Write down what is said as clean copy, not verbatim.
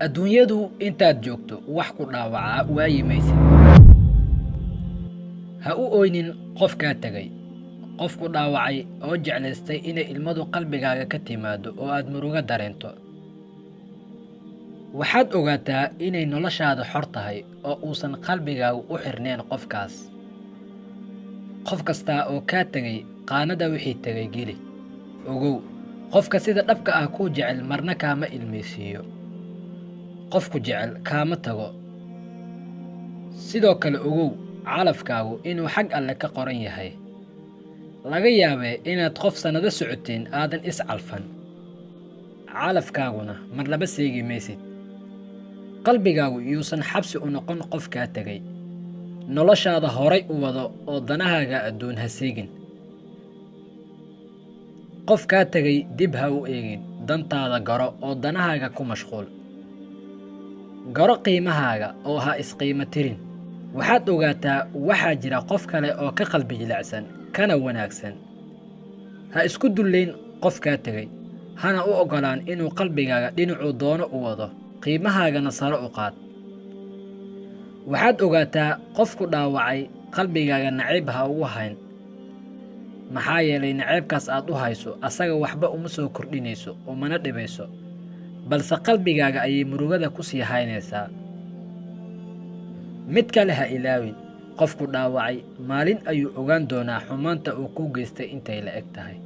adduunyadu intaad joogto wax ku dhaawaca waayi maysid. Ha u oynin qofkaa tegay, qofku dhaawacay oo jeclaystay inay ilmadu qalbigaaga ka timaado oo aad murugo dareento. Waxaad ogaataa inay noloshaada xor tahay oo uusan qalbigaagu u xirneen qofkaas. Qof kasta oo kaa tegay qaanada wixii tegay geli. Ogow, qofka sida dhabka ah kuu jecel marna kaama ilmaysiiyo. qofku jecel kaama tago. Sidoo kale ogow calafkaagu inuu xag alle ka qoran yahay. Laga yaabee inaad qof sanado socoteen aadan is calfan. Calafkaaguna mar laba seegi maysid. Qalbigaagu yuusan xabsi u noqon qof kaa tegay. Noloshaada horay u wado oo danahaaga adduun ha seegin. qof kaa tegay dib ha u eegin, dantaada garo oo danahaaga ku mashquul. Garo qiimahaaga oo ha isqiimo tirin. Waxaad ogaataa waxaa jira qof kale oo ka qalbi jilicsan kana wanaagsan. Ha isku dullayn qof kaa tegay, hana u ogolaan inuu qalbigaaga dhinacuu doono u wado, qiimahaagana sare u qaad. Waxaad ogaataa qofku dhaawacay qalbigaaga nacayb ha ugu hayn. Maxaa yeelay nacaybkaas aad u hayso asaga waxba uma soo kordhinayso umana dhibayso, balse qalbigaaga ayay murugada ku sii haynaysaa. Mid kale ha ilaawin, qofku dhaawacay maalin ayuu ogaan doonaa xumaanta uu ku geystay intay la eg tahay.